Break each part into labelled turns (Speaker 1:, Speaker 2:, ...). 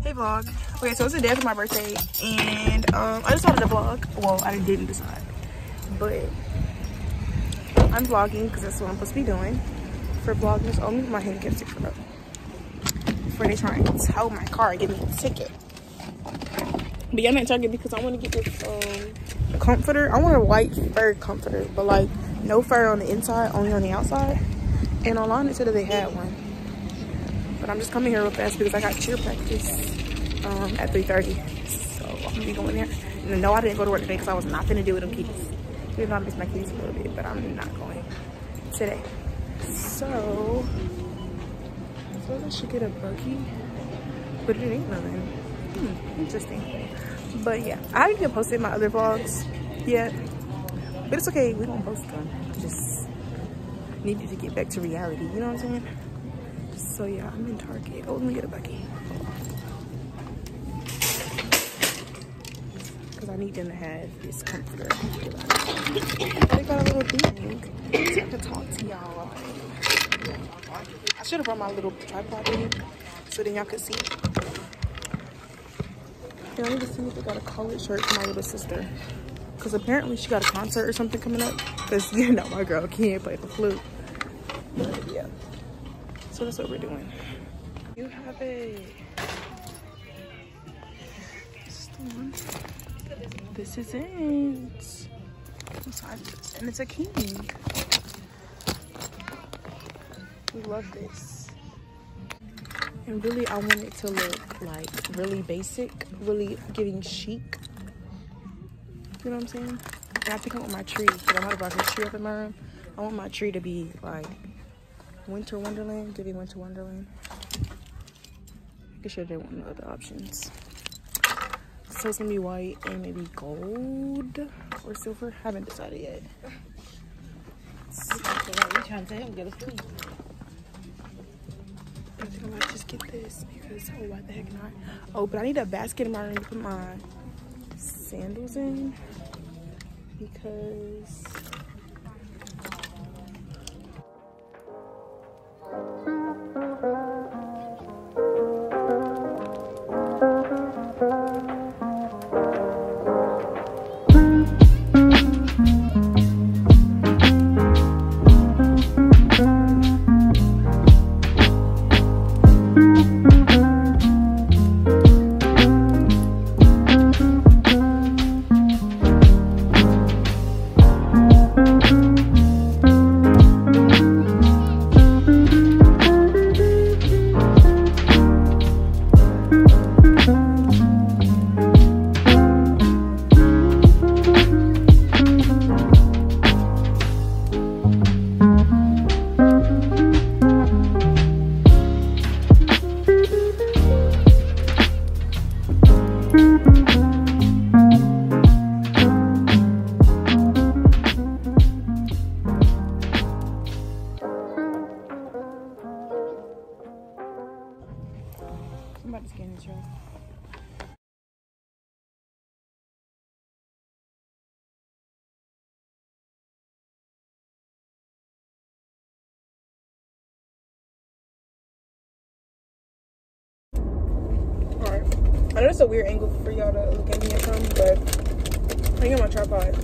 Speaker 1: Hey vlog. Okay, so it's the day after my birthday and I decided to vlog. Well, I didn't decide, but I'm vlogging because that's what I'm supposed to be doing for VLOGMAS. Oh, my handicap sticker up before they try and tow my car and give me a ticket. But yeah, I'm at Target because I want to get this comforter. I want a white fur comforter, but like no fur on the inside, only on the outside. And online it said that they had one. But I'm just coming here real fast because I got cheer practice at 3:30. So I'm gonna be going there. And no, I didn't go to work today because I was not gonna do it with them kids. Even though I miss my kids a little bit, but I'm not going today. So I should get a buggy, but it ain't nothing. Interesting. But yeah, I didn't post my other vlogs yet, but it's okay. We don't post them. Just needed to get back to reality. You know what I'm saying? So yeah, I'm in Target. Oh, let me get a buggy because I need them to have this comforter. They got a little thing so I can talk to y'all. I should have brought my little tripod in so then y'all could see. Yeah, I need to see if they got a collared shirt for my little sister because apparently she got a concert or something coming up because you know my girl can't play the flute. But yeah, so that's what we're doing. You have it. This is the one. This is it. And it's a king. We love this. And really, I want it to look like really basic, really giving chic. You know what I'm saying? And I think I want my tree, because I might have brought this tree up in my room. I want my tree to be like winter wonderland, giving winter wonderland. I should have done one of the other options. So it's gonna be white and maybe gold or silver. Haven't decided yet.
Speaker 2: We're trying to get a sleep.
Speaker 1: I think I might just get this because why the heck not? Oh, but I need a basket in my room to put my sandals in because I'm about to scan this, y'all. Alright. I know it's a weird angle for y'all to look at me from, but I got my tripod.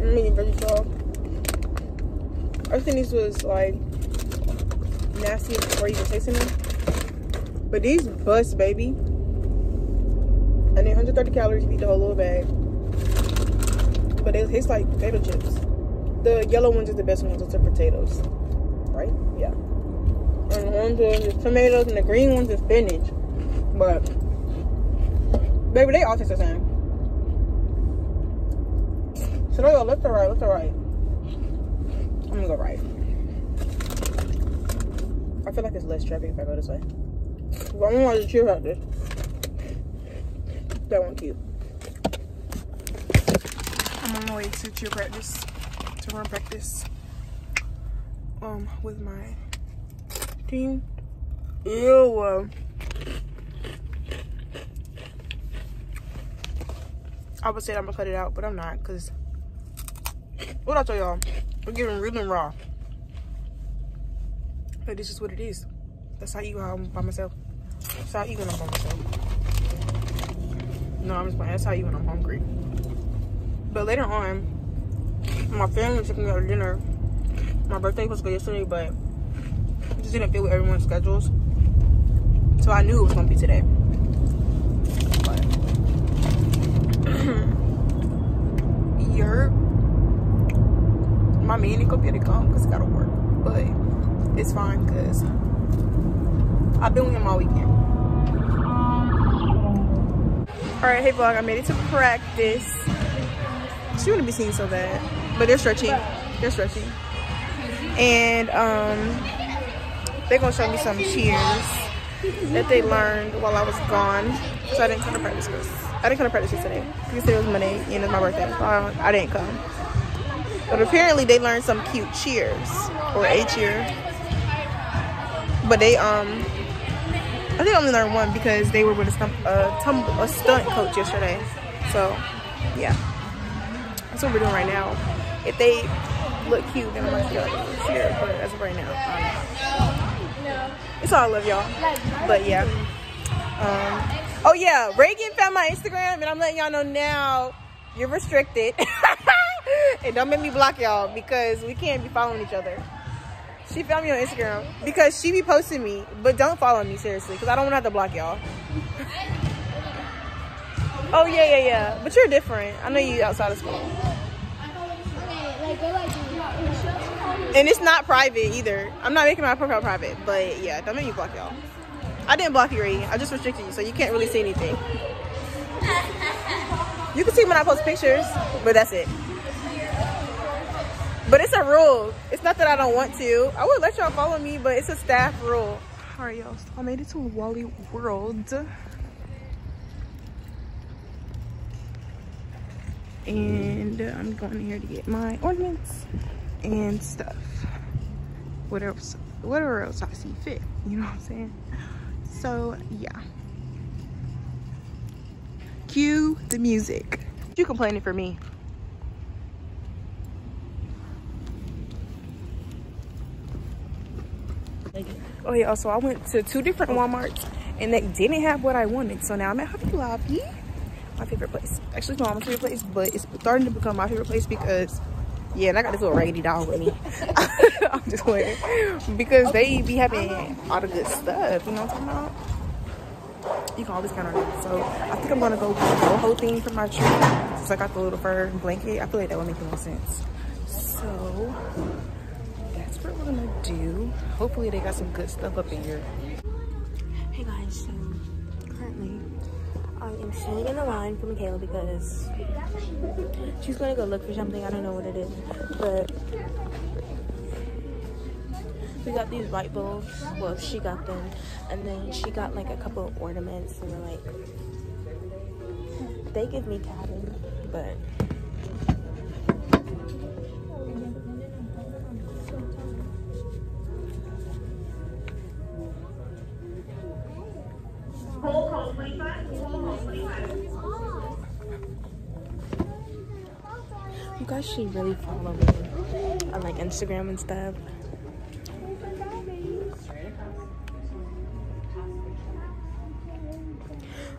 Speaker 1: I'm making very tall. I think this was like nasty before even tasting them. But these bust, baby. I need 130 calories to eat the whole little bag. But they taste like potato chips. The yellow ones are the best ones. Those are potatoes. Right? Yeah. And the ones are tomatoes and the green ones are spinach. But baby, they all taste the same. Should I go left or right? Left or right? I'm gonna go right. I feel like it's less traffic if I go this way. But I'm gonna watch the cheer practice. That one cute. I'm on my way to cheer practice, to run practice, with my team. Ew. I would say I'm gonna cut it out, but I'm not, cause what I tell y'all, we're getting real and raw. But this is what it is. That's how I eat when I'm by myself. That's how I eat when I'm by myself. No, I'm just playing. That's how I eat when I'm hungry. But later on, my family took me out to dinner. My birthday was supposed to go yesterday, but it just didn't fit with everyone's schedules. So I knew it was gonna be today. But my man ain't gonna be able to come because he gotta work. But it's fine because I've been with him all weekend. Alright, hey vlog, I made it to practice. She wouldn't be seen so bad. But they're stretching. They're stretching. And they're gonna show me some cheers that they learned while I was gone. So I didn't come to practice yesterday. Yesterday was Monday and it's my birthday. So I didn't come. But apparently they learned some cute cheers or a cheer. But they I think only learned one because they were with a stunt coach yesterday. So yeah, that's what we're doing right now. If they look cute, then I'm gonna feel like a cheer. But as of right now, it's all I love, y'all. But yeah. Oh yeah, Reagan found my Instagram, and I'm letting y'all know now. You're restricted. And don't make me block y'all because we can't be following each other. She found me on Instagram because she be posting me, but don't follow me seriously because I don't want to have to block y'all. Oh yeah. But you're different. I know you outside of school. And it's not private either. I'm not making my profile private, but yeah, don't make me block y'all. I didn't block you, Ray. I just restricted you, so you can't really see anything. You can see when I post pictures, but that's it. But it's a rule. It's not that I don't want to. I would let y'all follow me, but it's a staff rule. All right, y'all. So I made it to Wally World. And I'm going in here to get my ornaments and stuff. Whatever else I see fit. You know what I'm saying? So, yeah. Cue the music. You complaining for me. Oh yeah, so I went to 2 different Walmarts and they didn't have what I wanted. So now I'm at Hobby Lobby, my favorite place. Actually, it's not my favorite place, but it's starting to become my favorite place because, yeah, and I got this little raggedy doll with me. I'm just playing. Because they be having all the good stuff, you know what I'm talking about? You can always count on it. So I think I'm gonna go with the whole thing for my tree. Since I got the little fur blanket, I feel like that would make the most sense. So that's what we're gonna do. Hopefully they got some good stuff up in here. Hey guys, so currently I am standing in the line for Michaela because she's gonna go look for something. I don't know what it is, but we got these light bulbs. Well, she got them, and then she got like a couple of ornaments, and they're like, they give me cabin, but you guys should really follow me on like Instagram and stuff.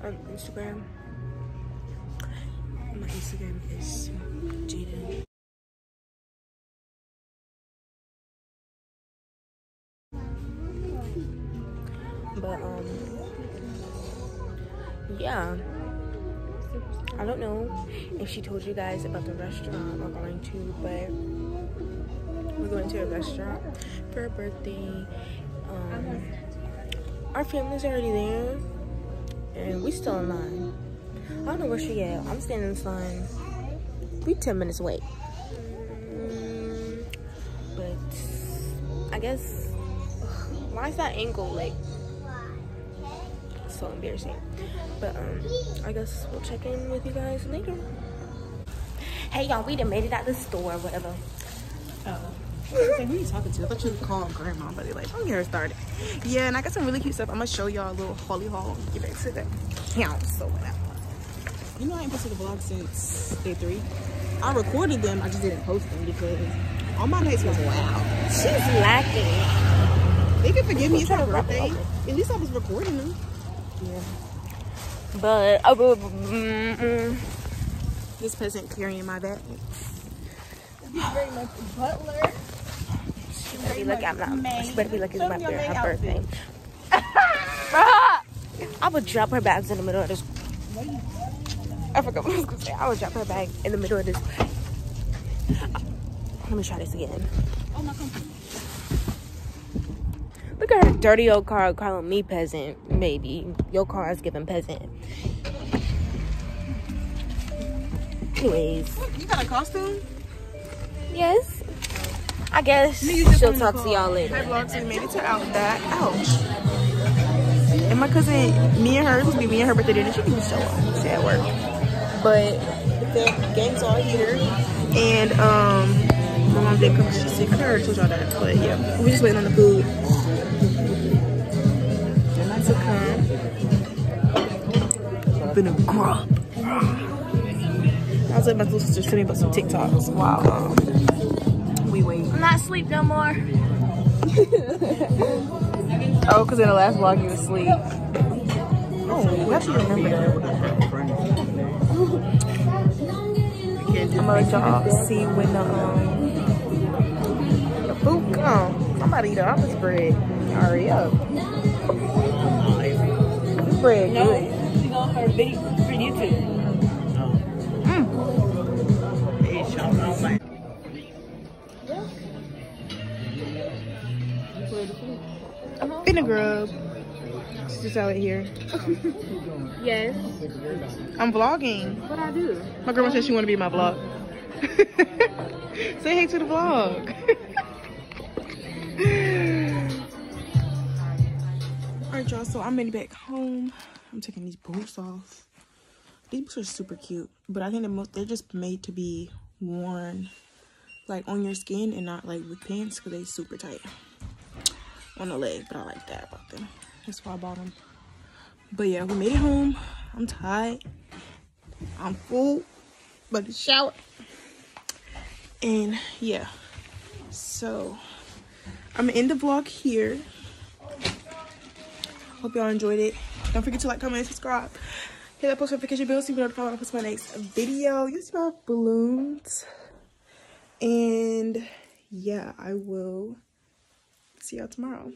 Speaker 1: On Instagram, my Instagram is Jaden. But yeah, I don't know if she told you guys about the restaurant we're going to, but we're going to a restaurant for her birthday. Our family's already there, and we still in line. I don't know where she at. I'm standing in this line. We 10 minutes away. But I guess, why is that angle like so embarrassing? But I guess we'll check in with you guys later. Hey y'all, we done made it out the store or whatever. Oh. Who are you talking to? I thought you were calling grandma, but like, don't get her started. Yeah, and I got some really cute stuff. I'm gonna show y'all a little Holly haul. Get back to the counts or whatever. You know, I ain't posted a vlog since day 3. I recorded them, I just didn't post them because all my nights was loud. She's lacking. They can forgive me. It's her birthday. At least I was recording them.
Speaker 2: Yeah.
Speaker 1: But this peasant carrying my bag.
Speaker 2: He's very much a butler.
Speaker 1: She better be looking at her birthday. I would drop her bags in the middle of this. I forgot what I was gonna say. I would drop her bag in the middle of this. Let me try this again.
Speaker 2: Oh my God.
Speaker 1: Look at her dirty old car calling me peasant, baby. Your car is giving peasant. Anyways.
Speaker 2: You got a costume?
Speaker 1: Yes. I guess she'll talk to y'all later.
Speaker 2: Hi vlog, so we made it to Outback.
Speaker 1: Ouch. And my cousin, me and her, it's supposed to be me and her birthday dinner. She didn't even show up. She at work. But the gang's all here. And my mom didn't come because she's sick. I already told y'all that. But yeah, we're just waiting on the food. To come. Been a grub. I was letting my little sister send me about some TikToks while we wait.
Speaker 2: I'm not asleep no more.
Speaker 1: Oh, because in the last vlog you was asleep. Oh, you actually remember that. I'm gonna let y'all see when the food comes. Somebody eat the office bread. Hurry up. This bread
Speaker 2: No,
Speaker 1: good.
Speaker 2: she's on her video for YouTube.
Speaker 1: In the grub. Sister salad here.
Speaker 2: Yes.
Speaker 1: I'm vlogging.
Speaker 2: What I do?
Speaker 1: My grandma said she want to be in my vlog. Say hey to the vlog. Alright y'all, so I'm ready back home. I'm taking these boots off. These boots are super cute, but I think they're just made to be worn like on your skin and not like with pants because they're super tight on the leg, but I like that about them. That's why I bought them. But yeah, we made it home. I'm tired. I'm full, but the shower. And yeah, so I'm gonna end the vlog here. Hope y'all enjoyed it. Don't forget to like, comment, and subscribe. Hit that post notification bell so you can notify when I post my next video. You see my balloons. And yeah, I will see y'all tomorrow.